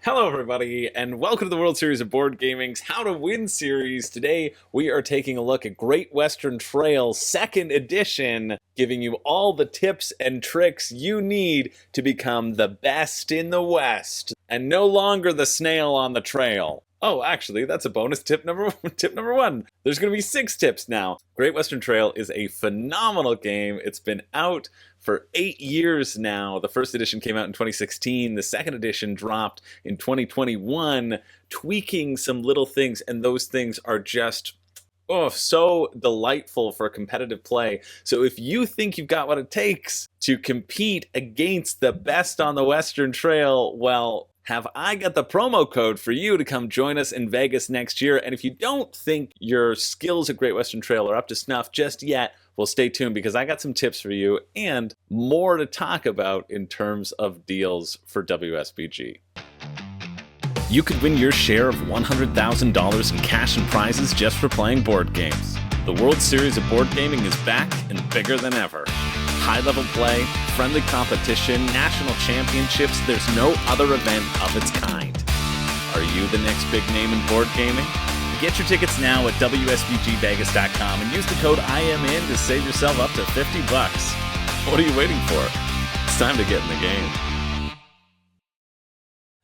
Hello, everybody, and welcome to the World Series of Board Gaming's How to Win series. Today, we are taking a look at Great Western Trail 2nd Edition, giving you all the tips and tricks you need to become the best in the West, and no longer the snail on the trail. Oh, actually, that's a bonus tip number one. There's going to be 6 tips now. Great Western Trail is a phenomenal game. It's been out for 8 years now. The first edition came out in 2016. The second edition dropped in 2021, tweaking some little things, and those things are just so delightful for competitive play. So if you think you've got what it takes to compete against the best on the Western Trail, well, have I got the promo code for you to come join us in Vegas next year. And if you don't think your skills at Great Western Trail are up to snuff just yet, well, stay tuned because I got some tips for you and more to talk about in terms of deals for WSBG. You could win your share of $100,000 in cash and prizes just for playing board games. The World Series of Board Gaming is back and bigger than ever. High-level play, friendly competition, national championships, there's no other event of its kind. Are you the next big name in board gaming? Get your tickets now at WSBGVegas.com and use the code IMN to save yourself up to $50. What are you waiting for? It's time to get in the game.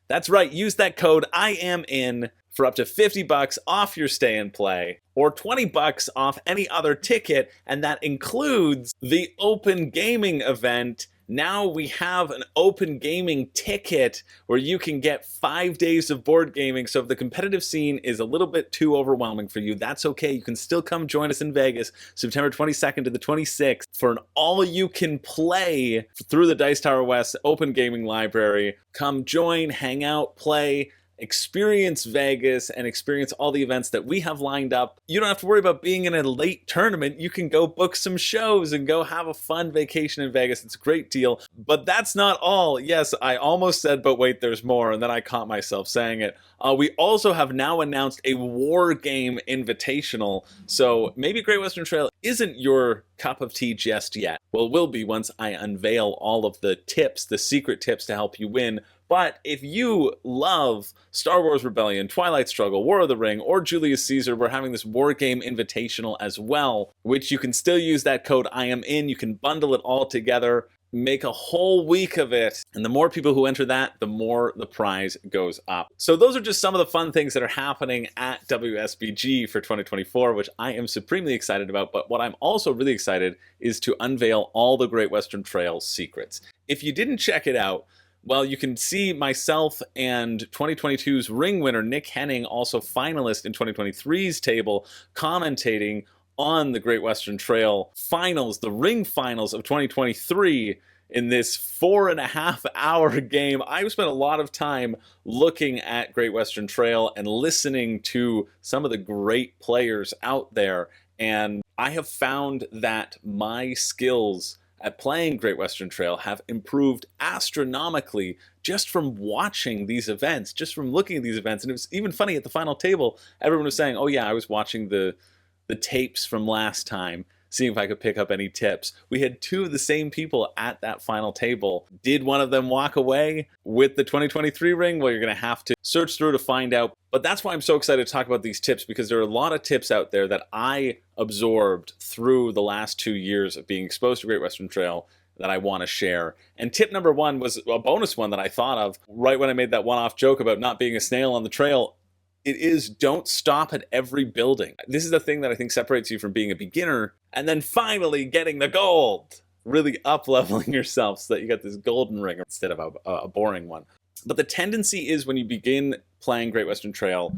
That's right, use that code IMN for up to $50 off your stay and play, or $20 off any other ticket, and that includes the Open Gaming event. Now we have an Open Gaming ticket where you can get 5 days of board gaming. So if the competitive scene is a little bit too overwhelming for you, that's okay. You can still come join us in Vegas, September 22nd to the 26th, for an all-you-can-play through the Dice Tower West Open Gaming Library. Come join, hang out, play, experience Vegas, and experience all the events that we have lined up. You don't have to worry about being in a late tournament. You can go book some shows and go have a fun vacation in Vegas. It's a great deal. But that's not all. Yes, I almost said, but wait, there's more, and then I caught myself saying it. We also have now announced a War Game Invitational. So maybe Great Western Trail isn't your cup of tea just yet. Well, it will be once I unveil all of the tips, the secret tips to help you win. But if you love Star Wars Rebellion, Twilight Struggle, War of the Ring, or Julius Caesar, we're having this War Game Invitational as well, which you can still use that code IMN. You can bundle it all together, make a whole week of it, and the more people who enter that, the more the prize goes up. So those are just some of the fun things that are happening at WSBG for 2024, which I am supremely excited about. But what I'm also really excited is to unveil all the Great Western Trail secrets. If you didn't check it out, well, you can see myself and 2022's ring winner, Nick Henning, also finalist in 2023's table, commentating on the Great Western Trail finals, the ring finals of 2023, in this 4.5-hour game. I've spent a lot of time looking at Great Western Trail and listening to some of the great players out there, and I have found that my skills at playing Great Western Trail have improved astronomically just from watching these events, just from looking at these events. And it was even funny at the final table, everyone was saying, oh yeah, I was watching the tapes from last time, seeing if I could pick up any tips. We had 2 of the same people at that final table. Did one of them walk away with the 2023 ring? Well, you're going to have to search through to find out. But that's why I'm so excited to talk about these tips, because there are a lot of tips out there that I absorbed through the last 2 years of being exposed to Great Western Trail that I want to share. And tip number 1 was a bonus one that I thought of right when I made that one-off joke about not being a snail on the trail. It is, don't stop at every building. This is the thing that I think separates you from being a beginner and then finally getting the gold, really up-leveling yourself so that you get this golden ring instead of a boring one. But the tendency is when you begin playing Great Western Trail,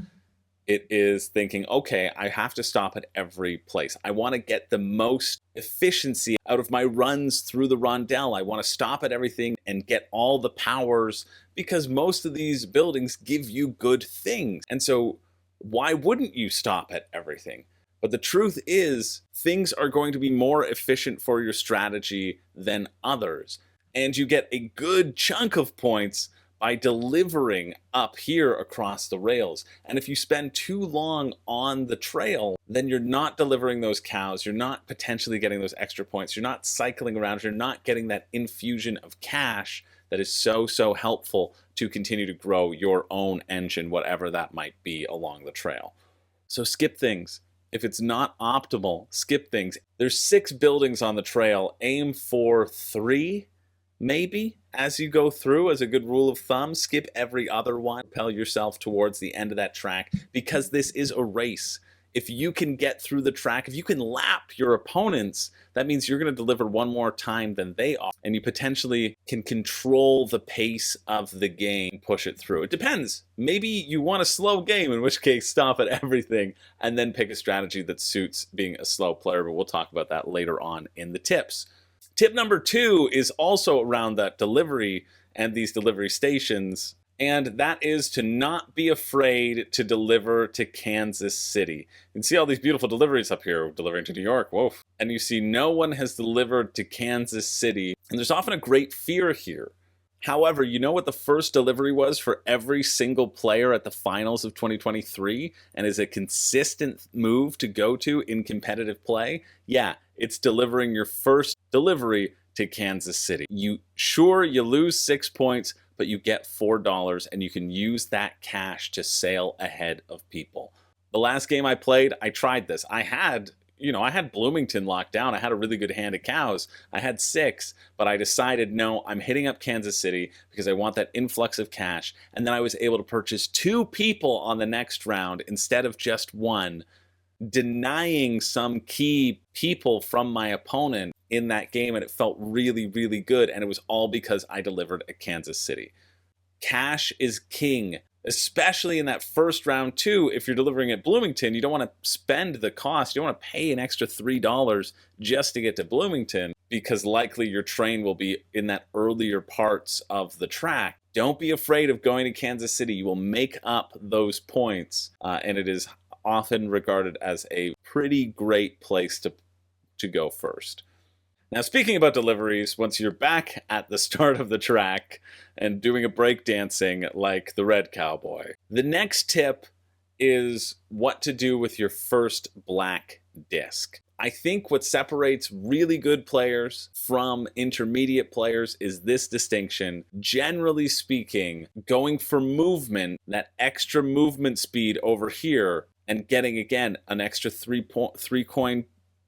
it is thinking, okay, I have to stop at every place. I want to get the most efficiency out of my runs through the rondel. I want to stop at everything and get all the powers, because most of these buildings give you good things. And so why wouldn't you stop at everything? But the truth is, things are going to be more efficient for your strategy than others. And you get a good chunk of points by delivering up here across the rails. And if you spend too long on the trail, then you're not delivering those cows, you're not potentially getting those extra points, you're not cycling around, you're not getting that infusion of cash that is so helpful to continue to grow your own engine, whatever that might be along the trail. So skip things. If it's not optimal, skip things. There's 6 buildings on the trail. Aim for 3, maybe, as you go through, as a good rule of thumb. Skip every other one. Propel yourself towards the end of that track, because this is a race. If you can get through the track, if you can lap your opponents, that means you're going to deliver one more time than they are. And you potentially can control the pace of the game, push it through. It depends. Maybe you want a slow game, in which case stop at everything and then pick a strategy that suits being a slow player. But we'll talk about that later on in the tips. Tip number 2 is also around that delivery and these delivery stations. And that is to not be afraid to deliver to Kansas City. You can see all these beautiful deliveries up here, delivering to New York, whoa. And you see no one has delivered to Kansas City. And there's often a great fear here. However, you know what the first delivery was for every single player at the finals of 2023 and is a consistent move to go to in competitive play? Yeah, it's delivering your first delivery to Kansas City. You lose 6 points, but you get $4 and you can use that cash to sail ahead of people. The last game I played, I tried this. I had Bloomington locked down. I had a really good hand of cows. I had 6, but I decided, no, I'm hitting up Kansas City because I want that influx of cash. And then I was able to purchase 2 people on the next round instead of just 1, denying some key people from my opponent in that game, and it felt really good, and it was all because I delivered at Kansas City. Cash is king, especially in that first round too. If you're delivering at Bloomington, you don't want to spend the cost. You don't want to pay an extra $3 just to get to Bloomington, because likely your train will be in that earlier parts of the track. Don't be afraid of going to Kansas City. You will make up those points, and it is often regarded as a pretty great place to go first. Now, speaking about deliveries, once you're back at the start of the track and doing a breakdancing like the Red Cowboy, the next tip is what to do with your first black disc. I think what separates really good players from intermediate players is this distinction. Generally speaking, going for movement, that extra movement speed over here, and getting, again, an extra 3 coin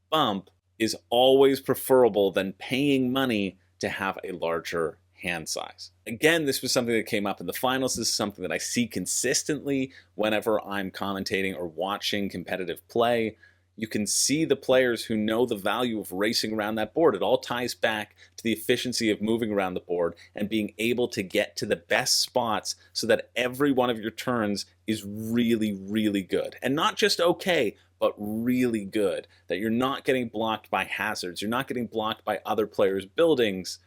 bump is always preferable than paying money to have a larger hand size. Again, this was something that came up in the finals. This is something that I see consistently whenever I'm commentating or watching competitive play. You can see the players who know the value of racing around that board. It all ties back to the efficiency of moving around the board and being able to get to the best spots so that every one of your turns is really good. And not just okay, but really good. That you're not getting blocked by hazards. You're not getting blocked by other players' buildings,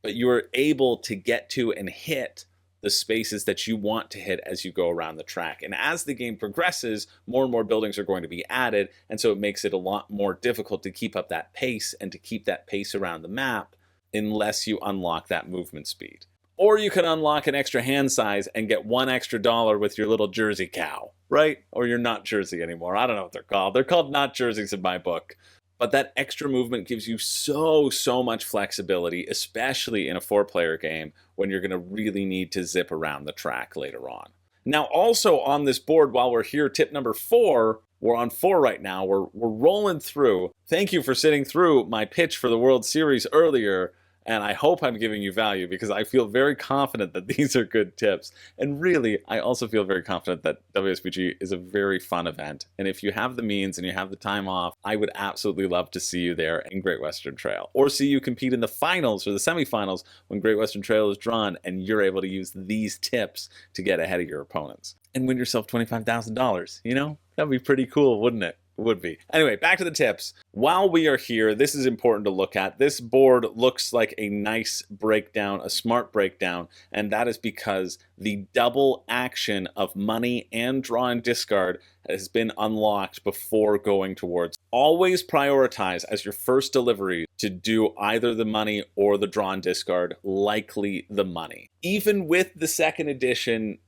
but you are able to get to and hit the spaces that you want to hit as you go around the track. And as the game progresses, more and more buildings are going to be added, and so it makes it a lot more difficult to keep up that pace and to keep that pace around the map unless you unlock that movement speed. Or you can unlock an extra hand size and get $1 extra with your little Jersey cow, right? Or you're not Jersey anymore. I don't know what they're called. They're called not Jerseys in my book. But that extra movement gives you so much flexibility, especially in a 4-player game when you're going to really need to zip around the track later on. Now, also on this board, while we're here, tip number 4, we're on 4 right now. We're rolling through. Thank you for sitting through my pitch for the World Series earlier. And I hope I'm giving you value, because I feel very confident that these are good tips. And really, I also feel very confident that WSBG is a very fun event. And if you have the means and you have the time off, I would absolutely love to see you there in Great Western Trail, or see you compete in the finals or the semifinals when Great Western Trail is drawn and you're able to use these tips to get ahead of your opponents and win yourself $25,000. You know, that'd be pretty cool, wouldn't it? Would be. Anyway, back to the tips. While we are here, this is important to look at. This board looks like a nice breakdown, a smart breakdown, and that is because the double action of money and draw and discard has been unlocked before going towards. Always prioritize as your first delivery to do either the money or the draw and discard, likely the money. Even with the second edition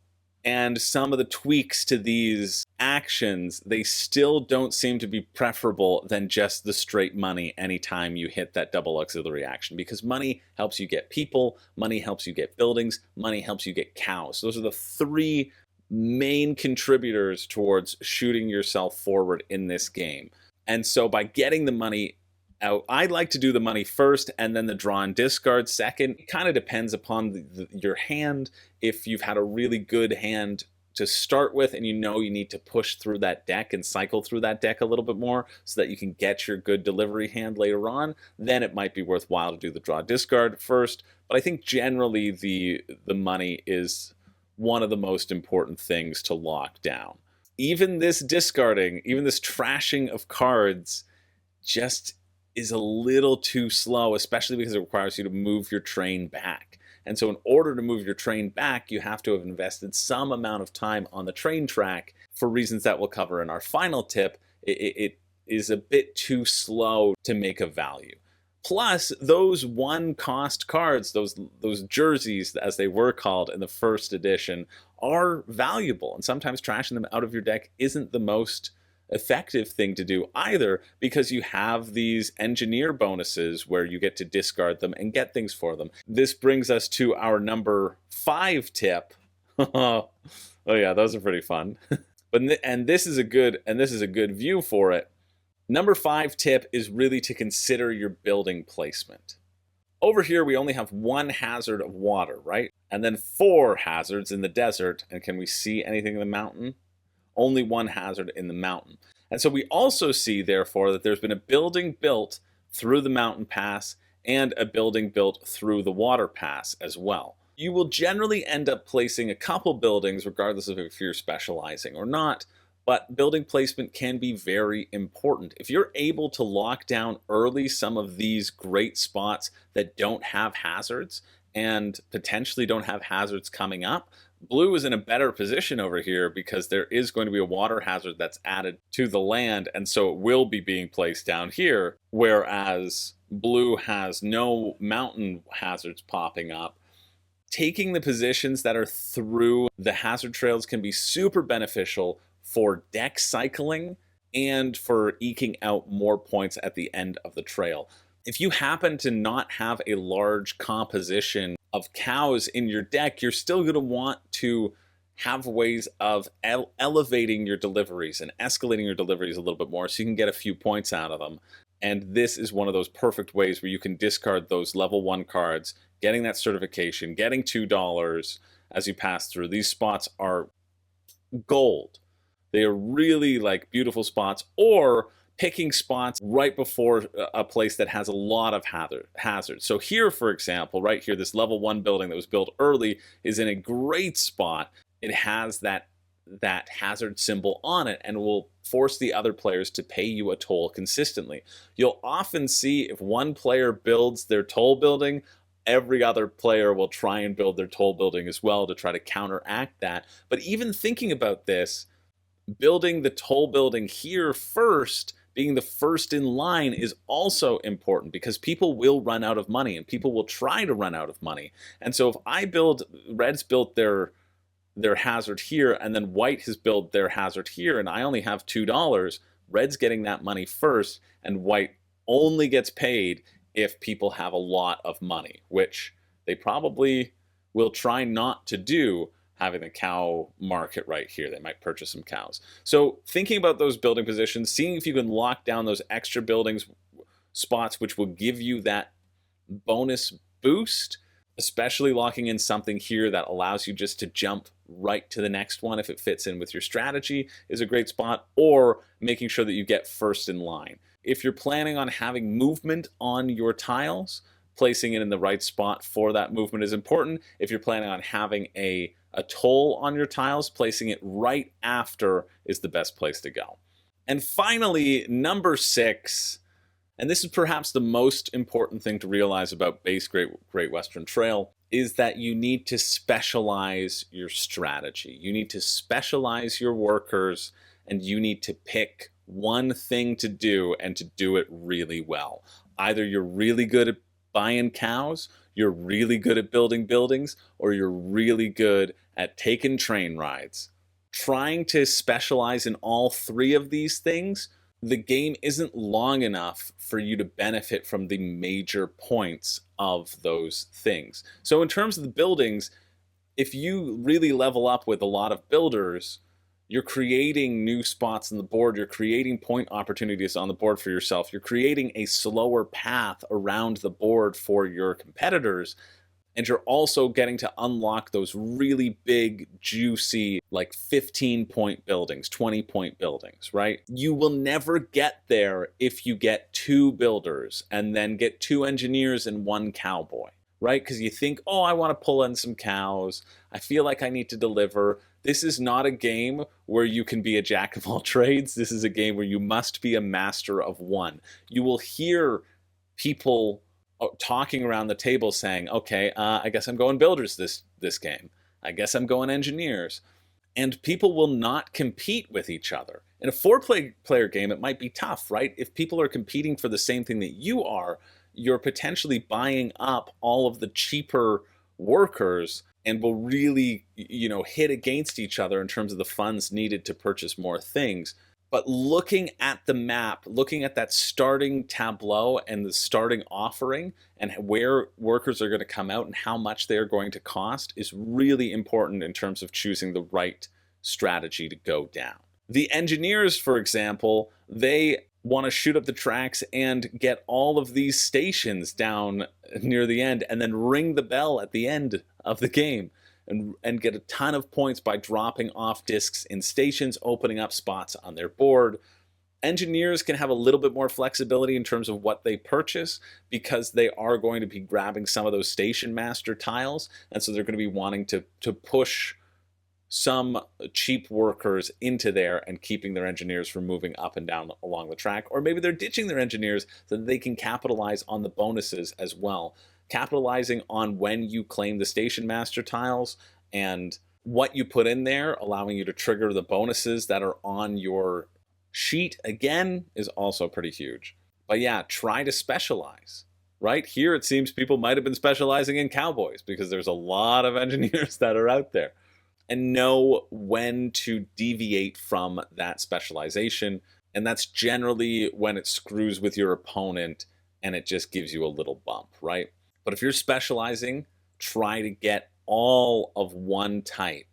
and some of the tweaks to these actions, they still don't seem to be preferable than just the straight money anytime you hit that double auxiliary action, because money helps you get people, money helps you get buildings, money helps you get cows. Those are the three main contributors towards shooting yourself forward in this game. And so by getting the money out, I like to do the money first and then the draw and discard second. It kind of depends upon your hand. If you've had a really good hand to start with and you know you need to push through that deck and cycle through that deck a little bit more so that you can get your good delivery hand later on, then it might be worthwhile to do the draw discard first. But I think generally the money is one of the most important things to lock down. Even this discarding, even this trashing of cards just is a little too slow, especially because it requires you to move your train back. And so in order to move your train back, you have to have invested some amount of time on the train track for reasons that we'll cover in our final tip. It is a bit too slow to make a value. Plus, those one-cost cards, those jerseys, as they were called in the first edition, are valuable. And sometimes trashing them out of your deck isn't the most effective thing to do either, because you have these engineer bonuses where you get to discard them and get things for them. This brings us to our number 5 tip. Oh yeah, those are pretty fun. And this is a good view for it. Number 5 tip is really to consider your building placement. Over here we only have 1 hazard of water, right? And then 4 hazards in the desert. And can we see anything in the mountain? Only 1 hazard in the mountain. And so we also see, therefore, that there's been a building built through the mountain pass and a building built through the water pass as well. You will generally end up placing a couple buildings, regardless of if you're specializing or not, but building placement can be very important. If you're able to lock down early some of these great spots that don't have hazards and potentially don't have hazards coming up, blue is in a better position over here because there is going to be a water hazard that's added to the land, and so it will be being placed down here, whereas blue has no mountain hazards popping up. Taking the positions that are through the hazard trails can be super beneficial for deck cycling and for eking out more points at the end of the trail. If you happen to not have a large composition of cows in your deck, you're still going to want to have ways of elevating your deliveries and escalating your deliveries a little bit more so you can get a few points out of them. And this is one of those perfect ways where you can discard those level 1 cards, getting that certification, getting $2 as you pass through. These spots are gold. They are really like beautiful spots, or picking spots right before a place that has a lot of hazards. So here, for example, right here, this level 1 building that was built early is in a great spot. It has that hazard symbol on it and will force the other players to pay you a toll consistently. You'll often see if one player builds their toll building, every other player will try and build their toll building as well to try to counteract that. But even thinking about this, building the toll building here first, being the first in line, is also important because people will run out of money and people will try to run out of money. And so if Red's built their hazard here and then White has built their hazard here and I only have $2, Red's getting that money first and White only gets paid if people have a lot of money, which they probably will try not to do, having the cow market right here. They might purchase some cows. So thinking about those building positions, seeing if you can lock down those extra buildings spots which will give you that bonus boost, especially locking in something here that allows you just to jump right to the next one if it fits in with your strategy, is a great spot, or making sure that you get first in line. If you're planning on having movement on your tiles, placing it in the right spot for that movement is important. If you're planning on having a toll on your tiles, placing it right after is the best place to go. And finally, number 6, and this is perhaps the most important thing to realize about base Great Western Trail, is that you need to specialize your strategy. You need to specialize your workers, and you need to pick one thing to do and to do it really well. Either you're really good at buying cows, you're really good at building buildings, or you're really good at taking train rides. Trying to specialize in all 3 of these things, the game isn't long enough for you to benefit from the major points of those things. So in terms of the buildings, if you really level up with a lot of builders, you're creating new spots on the board, you're creating point opportunities on the board for yourself, you're creating a slower path around the board for your competitors, and you're also getting to unlock those really big, juicy, like 15-point buildings, 20-point buildings, right? You will never get there if you get 2 builders and then get 2 engineers and 1 cowboy, right? Because you think, oh, I want to pull in some cows. I feel like I need to deliver. This is not a game where you can be a jack of all trades. This is a game where you must be a master of one. You will hear people talking around the table saying, okay, I guess I'm going builders this game. I guess I'm going engineers. And people will not compete with each other. In a 4-player game, it might be tough, right? If people are competing for the same thing that you are, you're potentially buying up all of the cheaper workers and will really, hit against each other in terms of the funds needed to purchase more things. But looking at the map, looking at that starting tableau and the starting offering and where workers are going to come out and how much they're going to cost is really important in terms of choosing the right strategy to go down. The engineers, for example, they want to shoot up the tracks and get all of these stations down near the end and then ring the bell at the end of the game. And get a ton of points by dropping off discs in stations, opening up spots on their board. Engineers can have a little bit more flexibility in terms of what they purchase because they are going to be grabbing some of those station master tiles, and so they're going to be wanting to push some cheap workers into there and keeping their engineers from moving up and down along the track. Or maybe they're ditching their engineers so that they can capitalize on the bonuses as well. Capitalizing on when you claim the station master tiles and what you put in there, allowing you to trigger the bonuses that are on your sheet, again, is also pretty huge. But yeah, try to specialize. Right here, it seems people might have been specializing in cowboys because there's a lot of engineers that are out there. And know when to deviate from that specialization. And that's generally when it screws with your opponent and it just gives you a little bump, right? But if you're specializing, try to get all of one type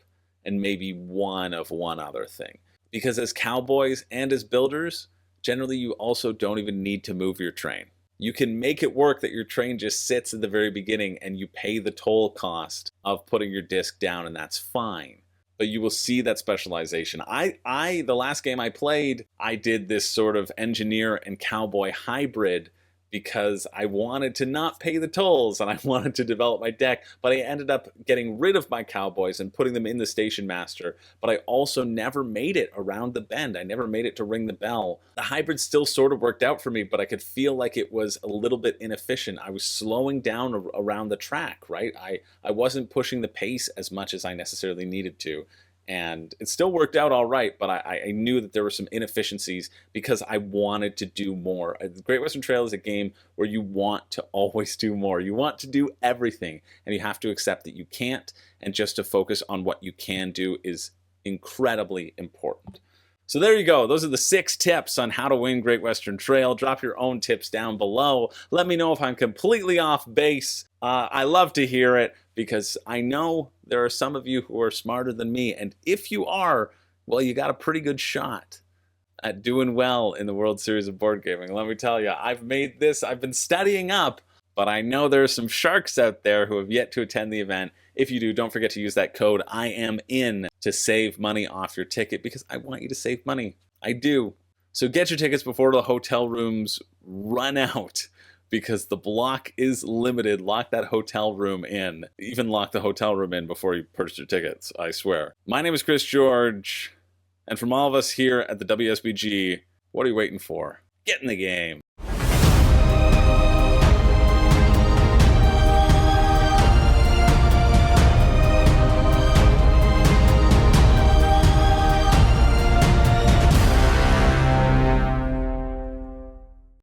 and maybe one of one other thing. Because as cowboys and as builders, generally you also don't even need to move your train. You can make it work that your train just sits at the very beginning and you pay the toll cost of putting your disc down, and that's fine. But you will see that specialization. The last game I played, I did this sort of engineer and cowboy hybrid because I wanted to not pay the tolls and I wanted to develop my deck, but I ended up getting rid of my cowboys and putting them in the station master. But I also never made it around the bend. I never made it to ring the bell. The hybrid still sort of worked out for me, but I could feel like it was a little bit inefficient. I was slowing down around the track, right? I wasn't pushing the pace as much as I necessarily needed to. And it still worked out all right, but I knew that there were some inefficiencies because I wanted to do more. The Great Western Trail is a game where you want to always do more. You want to do everything, and you have to accept that you can't, and just to focus on what you can do is incredibly important. So there you go. Those are the 6 tips on how to win Great Western Trail. Drop your own tips down below. Let me know if I'm completely off base. I love to hear it because I know there are some of you who are smarter than me. And if you are, well, you got a pretty good shot at doing well in the World Series of Board Gaming. Let me tell you, I've been studying up, but I know there are some sharks out there who have yet to attend the event. If you do, don't forget to use that code IAMIN to save money off your ticket because I want you to save money. I do. So get your tickets before the hotel rooms run out because the block is limited. Lock that hotel room in. Even lock the hotel room in before you purchase your tickets, I swear. My name is Chris George, And from all of us here at the WSBG, what are you waiting for? Get in the game.